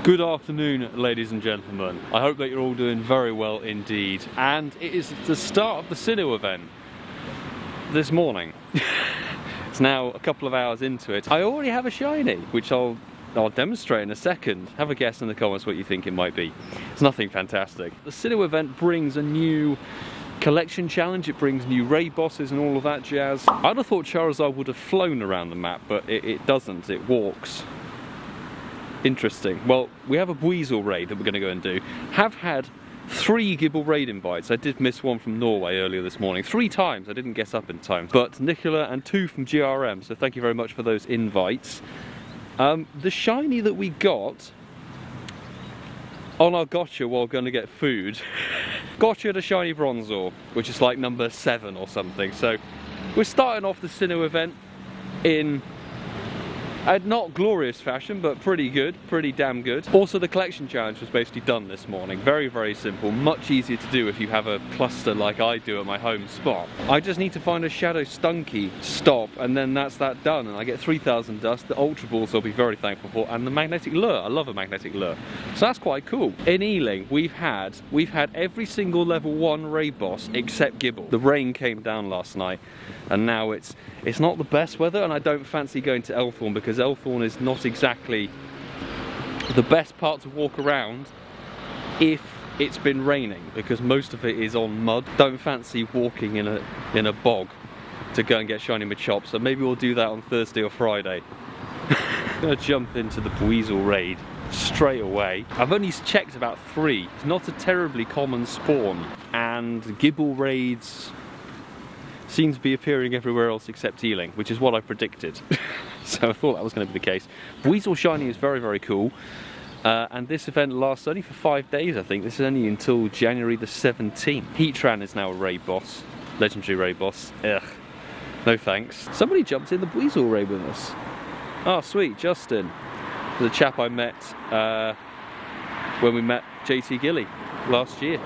Good afternoon, ladies and gentlemen. I hope that you're all doing very well indeed. And it is the start of the Sinnoh event this morning. It's now a couple of hours into it. I already have a shiny, which I'll demonstrate in a second. Have a guess in the comments what you think it might be. It's nothing fantastic. The Sinnoh event brings a new collection challenge, it brings new raid bosses and all of that jazz. I'd have thought Charizard would have flown around the map, but it doesn't, it walks. Interesting. Well, we have a Weasel Raid that we're going to go and do. Have had 3 Gibble Raid invites. I did miss one from Norway earlier this morning. 3 times, I didn't get up in time. But Nicola and 2 from GRM, so thank you very much for those invites. The shiny that we got on our gotcha while going to get food, gotcha the Shiny Buizel, which is like number 7 or something. So we're starting off the Sinnoh event in a not glorious fashion, but pretty good, pretty damn good. Also, the collection challenge was basically done this morning. Very, very simple. Much easier to do if you have a cluster like I do at my home spot. I just need to find a Shadow Stunky stop, and then that's that done. And I get 3,000 dust. The Ultra Balls I'll be very thankful for, and the magnetic lure. I love a magnetic lure, so that's quite cool. In Ealing, we've had every single level 1 raid boss except Gibble. The rain came down last night, and now it's not the best weather, and I don't fancy going to Elthorn because Elthorn is not exactly the best part to walk around if it's been raining, because most of it is on mud. Don't fancy walking in a bog to go and get shiny Machop, so maybe we'll do that on Thursday or Friday. I'm gonna jump into the Weasel Raid straight away. I've only checked about 3. It's not a terribly common spawn, and Gibble Raids seem to be appearing everywhere else except Ealing, which is what I predicted. So I thought that was going to be the case. Weasel Shiny is very, very cool. And this event lasts only for 5 days, I think. This is only until January the 17th. Heatran is now a raid boss. Legendary raid boss. Ugh. No thanks. Somebody jumped in the Weasel Raid with us. Oh, sweet. Justin. The chap I met when we met JT Gilly last year.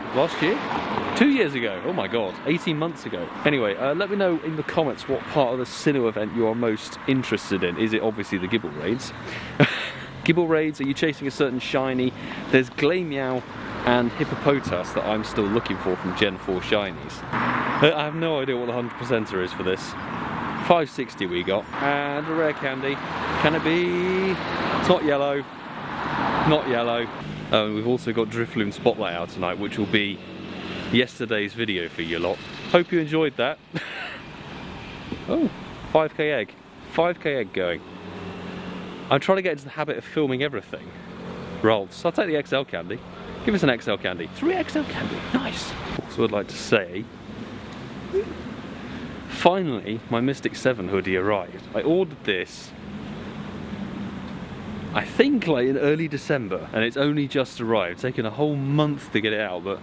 2 years ago, oh my god, 18 months ago. Anyway, let me know in the comments what part of the Sinnoh event you are most interested in. Is it obviously the Gibble Raids? Gibble Raids, are you chasing a certain shiny? There's Glameow and Hippopotas that I'm still looking for from Gen 4 shinies. I have no idea what the 100%er is for this. 560 we got, and a rare candy. Can it be? It's not yellow. Not yellow. We've also got Drifloon Spotlight out tonight, which will be yesterday's video for you lot. Hope you enjoyed that. Oh, 5k egg. 5k egg going. I'm trying to get into the habit of filming everything. Rolls. I'll take the XL candy. Give us an XL candy. 3 XL candy. Nice. Also, I'd like to say, finally, my Mystic 7 hoodie arrived. I ordered this, I think, like in early December, and it's only just arrived. It's taken a whole month to get it out, but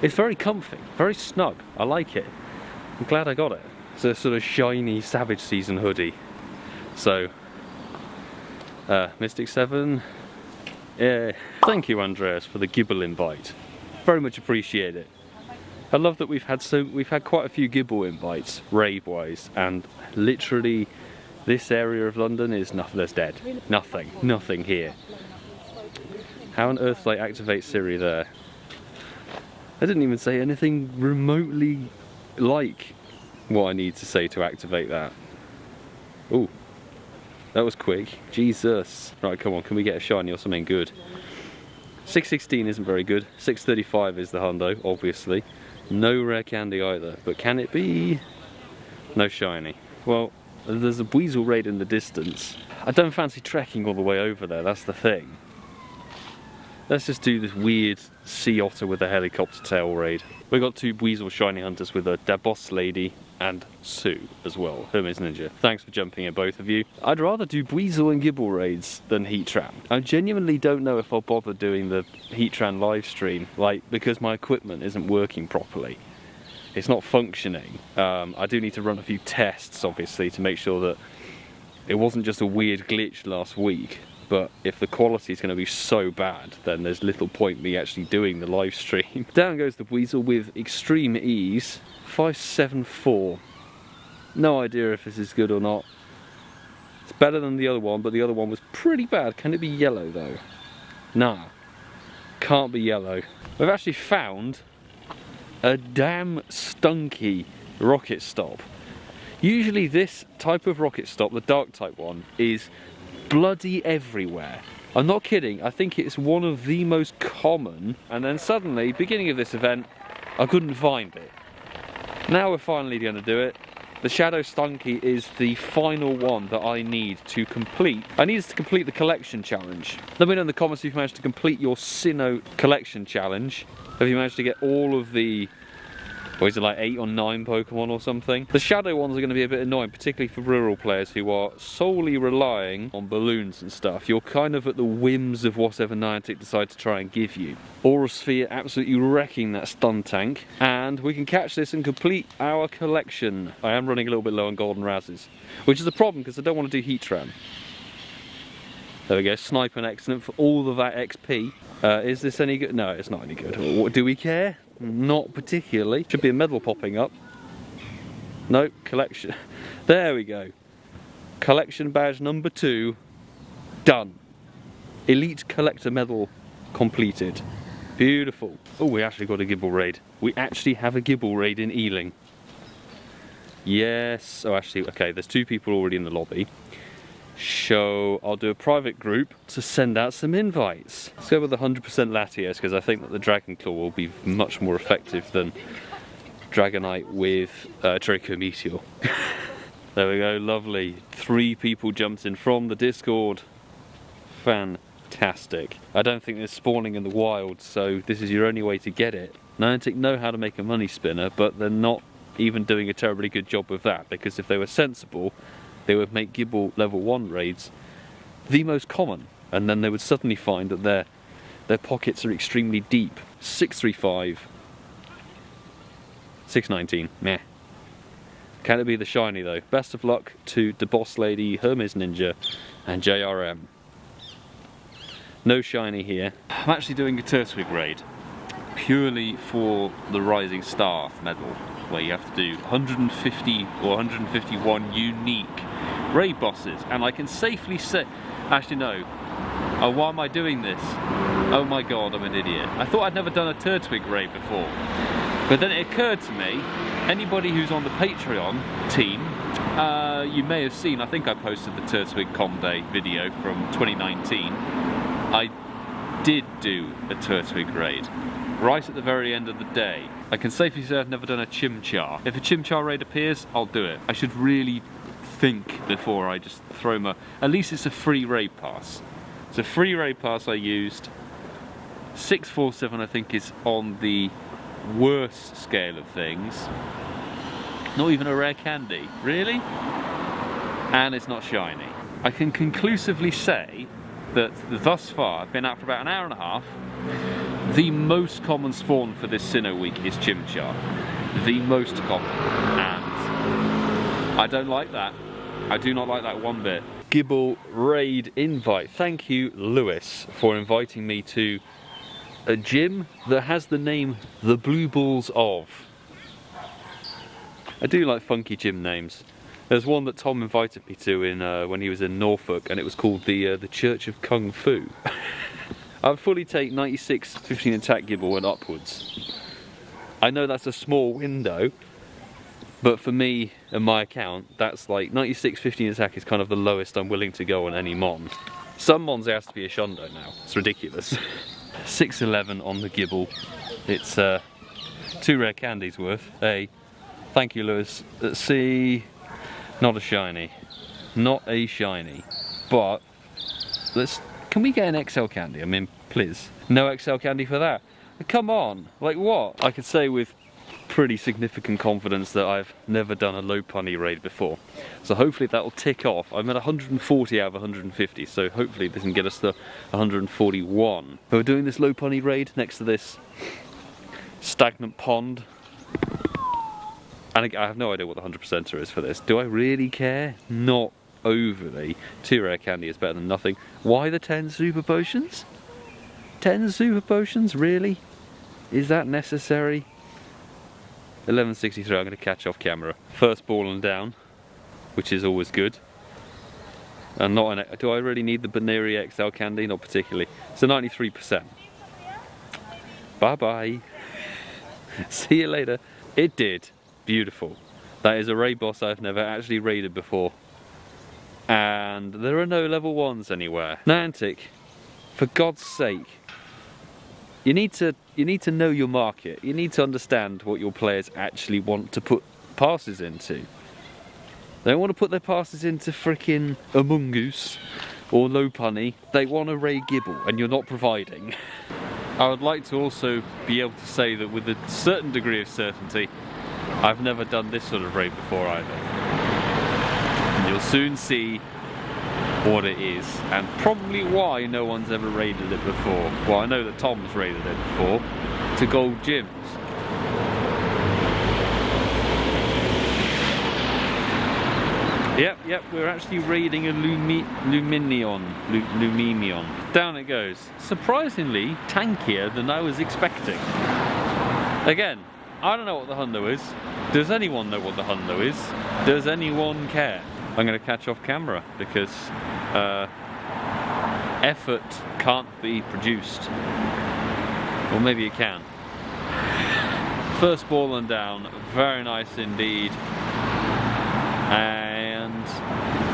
it's very comfy, very snug. I like it. I'm glad I got it. It's a sort of shiny Savage Season hoodie. So, Mystic 7, yeah. Thank you, Andreas, for the Gibble invite. Very much appreciate it. I love that we've had quite a few Gibble invites, raid-wise, and literally this area of London is nothing. There's dead. Nothing here. How on earth did I activate Siri there? I didn't even say anything remotely like what I need to say to activate that. Ooh, that was quick. Jesus. Right, come on, can we get a shiny or something good? 616 isn't very good. 635 is the hundo, obviously. No rare candy either, but can it be? No shiny. Well, there's a Weasel Raid in the distance. I don't fancy trekking all the way over there, that's the thing. Let's just do this weird sea otter with a helicopter tail raid. We got 2 Weasel shiny hunters with a Dabos lady and Sue as well, HermesNinja. Thanks for jumping in, both of you. I'd rather do Weasel and Gibble raids than Heatran. I genuinely don't know if I'll bother doing the Heatran live stream, like, because my equipment isn't working properly. It's not functioning. I do need to run a few tests, obviously, to make sure that it wasn't just a weird glitch last week. But if the quality is going to be so bad, then there's little point me actually doing the live stream. Down goes the Weasel with extreme ease. 574. No idea if this is good or not. It's better than the other one, but the other one was pretty bad. Can it be yellow though? Nah, can't be yellow. We've actually found a damn stunky rocket stop. Usually this type of rocket stop, the dark type one, is bloody everywhere. I'm not kidding, I think it's one of the most common, and then suddenly, beginning of this event, I couldn't find it. Now we're finally going to do it. The Shadow Stunky is the final one that I need to complete. I need to complete the collection challenge. Let me know in the comments if you've managed to complete your Sinnoh collection challenge. Have you managed to get all of the, or is it like 8 or 9 Pokemon or something? The Shadow ones are going to be a bit annoying, particularly for rural players who are solely relying on balloons and stuff. You're kind of at the whims of whatever Niantic decide to try and give you. Aura Sphere absolutely wrecking that stun tank, and we can catch this and complete our collection. I am running a little bit low on golden Razzes, which is a problem because I don't want to do Heatran. There we go, Sniping excellent for all of that XP. Is this any good? No, it's not any good. What, do we care? Not particularly. Should be a medal popping up. Nope, collection. There we go. Collection badge number 2. Done. Elite collector medal completed. Beautiful. Oh, we actually got a Gibble Raid. We actually have a Gibble Raid in Ealing. Yes. Oh, actually, okay, there's 2 people already in the lobby. So I'll do a private group to send out some invites. Let's go with 100% Latios because I think that the Dragon Claw will be much more effective than Dragonite with Draco Meteor. There we go, lovely. 3 people jumped in from the Discord. Fantastic. I don't think there's spawning in the wild, so this is your only way to get it. Niantic know how to make a money spinner, but they're not even doing a terribly good job with that, because if they were sensible, they would make Gibble level 1 raids the most common, and then they would suddenly find that their pockets are extremely deep. 635, 619, meh. Can it be the shiny though? Best of luck to the Boss Lady, HermesNinja, and JRM. No shiny here. I'm actually doing a Turtwig raid, purely for the Rising Star medal, where you have to do 150 or 151 unique raid bosses, and I can safely say, actually no, why am I doing this? Oh my god, I'm an idiot. I thought I'd never done a Turtwig raid before, but then it occurred to me, anybody who's on the Patreon team, you may have seen, I think I posted the Turtwig Com Day video from 2019. I did do a Turtwig raid right at the very end of the day. I can safely say I've never done a Chimchar. If a Chimchar raid appears, I'll do it. I should really think before I just throw my... At least it's a free raid pass. It's a free raid pass I used. 647 I think is on the worst scale of things. Not even a rare candy. Really? And it's not shiny. I can conclusively say that thus far, I've been out for about an hour and a half, the most common spawn for this Sinnoh week is Chimchar. The most common. And I don't like that. I do not like that one bit. Gibble Raid invite. Thank you, Lewis, for inviting me to a gym that has the name The Blue Balls of. I do like funky gym names. There's one that Tom invited me to in when he was in Norfolk, and it was called the Church of Kung Fu. I would fully take 96 15 attack Gibble and upwards. I know that's a small window, but for me and my account, that's like 96 15 attack is kind of the lowest I'm willing to go on any mon. Some mons there has to be a Shundo now. It's ridiculous. 611 on the Gibble. It's 2 rare candies worth. A. Thank you, Lewis. Let's see. Not a shiny. Not a shiny. But let's... Can we get an XL candy? I mean, please. No XL candy for that. Come on. Like what? I could say with pretty significant confidence that I've never done a low punny raid before. So hopefully that'll tick off. I'm at 140 out of 150, so hopefully this can get us to 141. But we're doing this low punny raid next to this stagnant pond. And I have no idea what the 100%er is for this. Do I really care? Not overly. 2 rare candy is better than nothing. Why the 10 super potions? 10 super potions? Really? Is that necessary? 1163, I'm going to catch off camera. First ball and down, which is always good. And not an, do I really need the Baneri XL candy? Not particularly. It's a 93%. Bye bye. See you later. It did. Beautiful. That is a raid boss I've never actually raided before. And there are no level 1s anywhere. Niantic, for God's sake, you need to know your market. You need to understand what your players actually want to put passes into. They don't want to put their passes into frickin' Among Us or Lopunny. They want a raid Gibble, and you're not providing. I would like to also be able to say that with a certain degree of certainty, I've never done this sort of raid before either. And you'll soon see what it is, and probably why no one's ever raided it before. Well, I know that Tom's raided it before, to gold gyms. Yep, we're actually raiding a Luminion. Down it goes. Surprisingly tankier than I was expecting. Again, I don't know what the hundo is. Does anyone know what the hundo is? Does anyone care? I'm going to catch off camera because effort can't be produced. Or maybe it can. First ball and down. Very nice indeed. And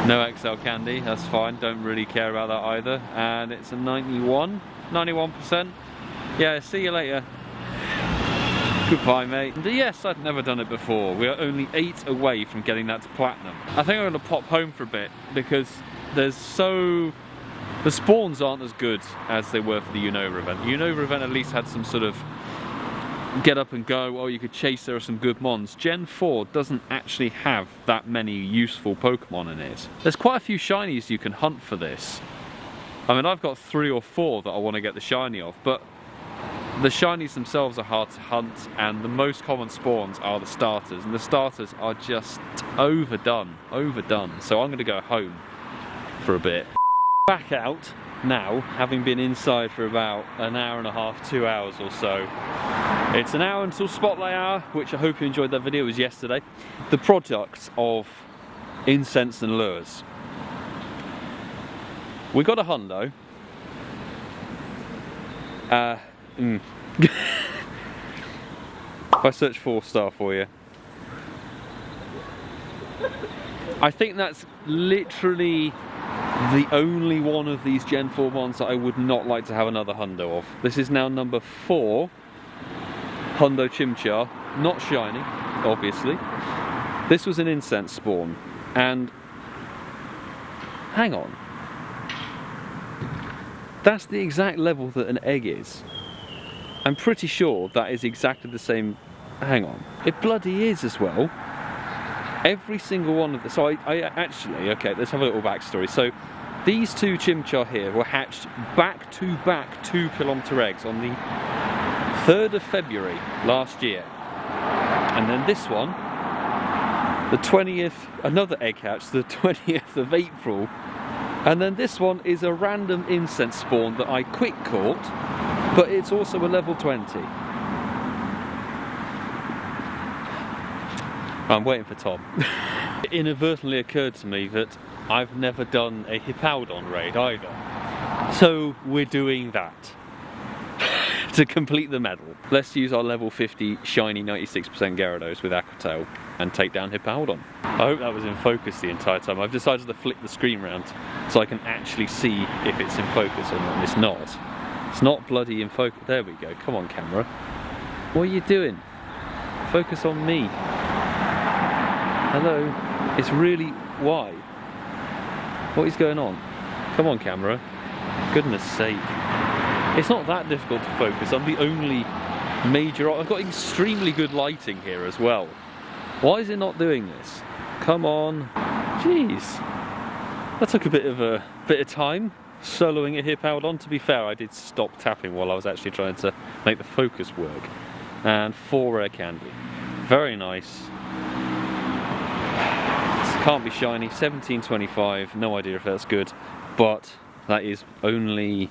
no XL candy, that's fine, don't really care about that either. And it's a 91%. Yeah, see you later. Goodbye, mate. And yes, I'd never done it before. We are only 8 away from getting that to platinum. I think I'm going to pop home for a bit because the spawns aren't as good as they were for the Unova event. The Unova event at least had some sort of get up and go, oh, you could chase, there are some good mons. Gen 4 doesn't actually have that many useful Pokemon in it. There's quite a few shinies you can hunt for this. I mean, I've got 3 or 4 that I want to get the shiny of, but the shinies themselves are hard to hunt, and the most common spawns are the starters, and the starters are just overdone. So I'm going to go home for a bit. Back out now, having been inside for about an hour and a half, 2 hours or so. It's an hour until Spotlight Hour, which I hope you enjoyed that video. It was yesterday. The products of incense and lures. We got a hundo. If I search 4-star for you, I think that's literally the only one of these Gen 4 ones that I would not like to have another hundo of. This is now number 4 hundo Chimchar, not shiny, obviously. This was an incense spawn, and hang on, that's the exact level that an egg is. I'm pretty sure that is exactly the same. Hang on, it bloody is as well. Every single one of the, so I actually, okay, let's have a little backstory. So these 2 Chimchar here were hatched back-to-back 2-kilometre eggs on the 3rd of February last year. And then this one, the 20th, another egg hatch, the 20th of April. And then this one is a random incense spawn that I quick caught, but it's also a level 20. I'm waiting for Tom. It inadvertently occurred to me that I've never done a Hippowdon raid either. So we're doing that to complete the medal. Let's use our level 50 shiny 96% Gyarados with Aquatail and take down Hippowdon. I hope that was in focus the entire time. I've decided to flip the screen round so I can actually see if it's in focus or not. It's not. It's not bloody in focus. There we go. Come on, camera. What are you doing? Focus on me. Hello. It's really... Why? What is going on? Come on, camera. Goodness sake. It's not that difficult to focus. I'm the only major... I've got extremely good lighting here as well. Why is it not doing this? Come on. Jeez. That took a bit of time. Soloing a Hippowdon. To be fair, I did stop tapping while I was actually trying to make the focus work. And 4 rare candy. Very nice. Can't be shiny. 1725. No idea if that's good. But that is only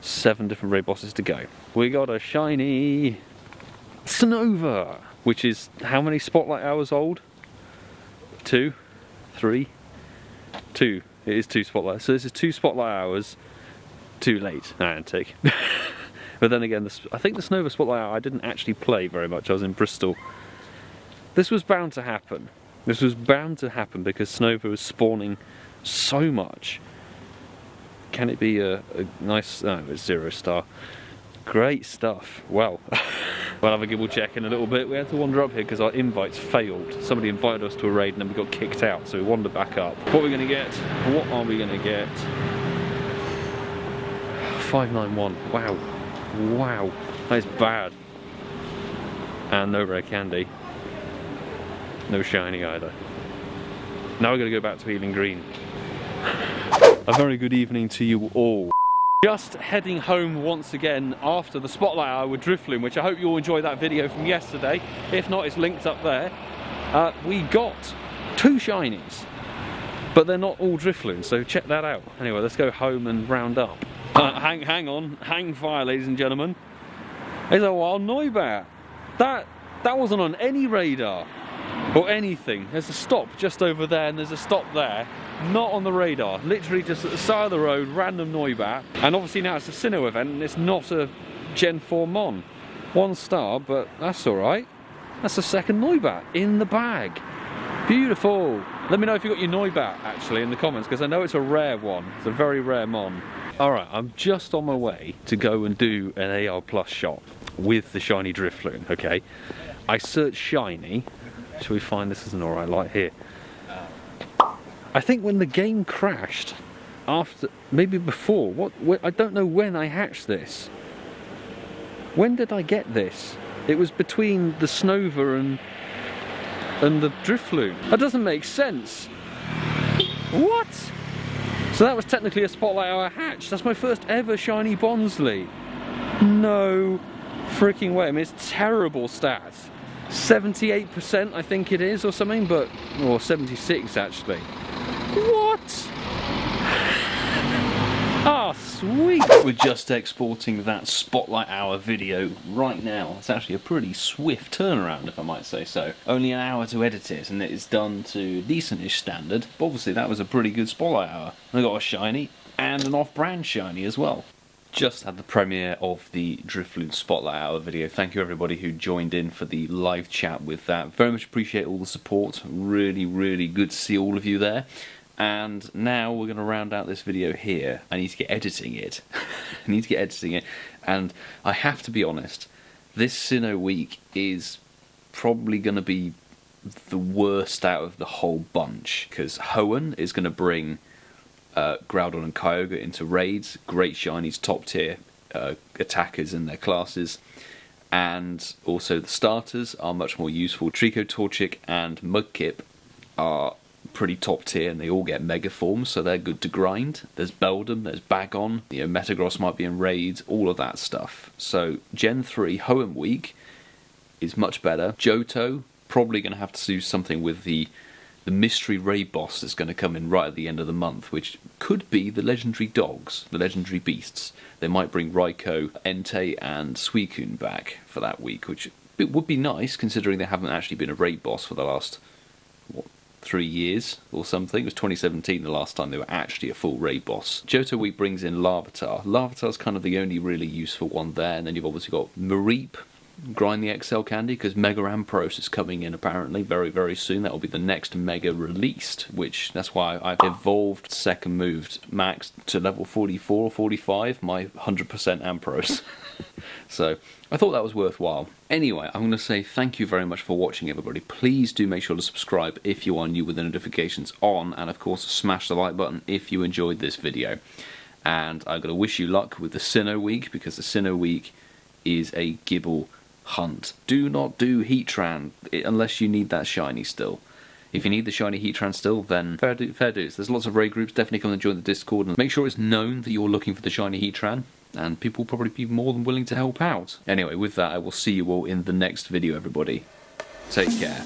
7 different raid bosses to go. We got a shiny Sinnoh, which is how many Spotlight Hours old? 2? 3? 2. it is 2 spotlight. So this is 2 spotlight hours too late. Antic. But then again, I think the Sinnoh spotlight hour I didn't actually play very much. I was in Bristol. This was bound to happen. This was bound to happen because Sinnoh was spawning so much. Can it be a nice... No, it's 0 star. Great stuff. Well, we'll have a Gibble check in a little bit. We had to wander up here because our invites failed. Somebody invited us to a raid and then we got kicked out, so we wandered back up. What are we going to get? What are we going to get? 591. Wow. Wow. That is bad. And no rare candy. No shiny either. Now we're going to go back to Healing Green. A very good evening to you all. Just heading home once again after the spotlight hour with Drifloon, which I hope you all enjoyed that video from yesterday. If not, it's linked up there. We got 2 shinies, but they're not all Drifloon, so check that out. Anyway, let's go home and round up. Hang on, hang fire, ladies and gentlemen. There's a wild Noibat. That wasn't on any radar or anything. There's a stop just over there and there's a stop there. Not on the radar, literally just at the side of the road, random Noibat. And obviously now it's a Sinnoh event and it's not a Gen 4 Mon. 1 star, but that's alright. That's the 2nd Noibat in the bag. Beautiful. Let me know if you got your Noibat actually in the comments, because I know it's a rare one. It's a very rare Mon. Alright, I'm just on my way to go and do an AR Plus shot with the shiny Drifloon, okay? I searched shiny. Shall we find this is an alright light here? I think when the game crashed, after, maybe before, I don't know when I hatched this. When did I get this? It was between the Snover and the Drifloon. That doesn't make sense. What? So that was technically a spotlight hour hatch. That's my first ever shiny Bonsley. No freaking way. I mean, it's terrible stats. 78% I think it is or something, but, or 76 actually. What? Ah, sweet! We're just exporting that spotlight hour video right now. It's actually a pretty swift turnaround, if I might say so. Only an hour to edit it, and it's done to decentish standard. But obviously that was a pretty good spotlight hour. I got a shiny and an off-brand shiny as well. Just had the premiere of the Drifloon Spotlight Hour video. Thank you everybody who joined in for the live chat with that. Very much appreciate all the support. Really, really good to see all of you there. And now we're going to round out this video here. I need to get editing it. I need to get editing it. And I have to be honest, this Sinnoh week is probably going to be the worst out of the whole bunch. Because Hoenn is going to bring Groudon and Kyogre into raids, great shinies, top tier attackers in their classes, and also the starters are much more useful. Trico, Torchic and Mudkip are pretty top tier and they all get mega forms, so they're good to grind. There's Beldum, there's Bagon, you know, Metagross might be in raids, all of that stuff. So Gen 3 Hoenn week is much better. Johto, probably going to have to do something with the mystery raid boss that's going to come in right at the end of the month, which could be the legendary dogs, the legendary beasts. They might bring Raikou, Entei and Suicune back for that week, which it would be nice considering they haven't actually been a raid boss for the last, what, 3 years or something. It was 2017 the last time they were actually a full raid boss. Johto week brings in Larvitar. Larvitar's kind of the only really useful one there, and then you've obviously got Mareep, grind the XL candy, because Mega Ampharos is coming in apparently very, very soon. That will be the next Mega released, which that's why I've evolved, second moved max to level 44 or 45, my 100% Ampharos. So I thought that was worthwhile. Anyway, I'm going to say thank you very much for watching, everybody. Please do make sure to subscribe if you are new with the notifications on, and of course smash the like button if you enjoyed this video. And I'm going to wish you luck with the Sinnoh week, because the Sinnoh week is a Gibble hunt. Do not do Heatran unless you need that shiny still. If you need the shiny Heatran still, then fair dues. There's lots of raid groups. Definitely come and join the Discord and make sure it's known that you're looking for the shiny Heatran, and people will probably be more than willing to help out. Anyway, with that, I will see you all in the next video, everybody. Take care.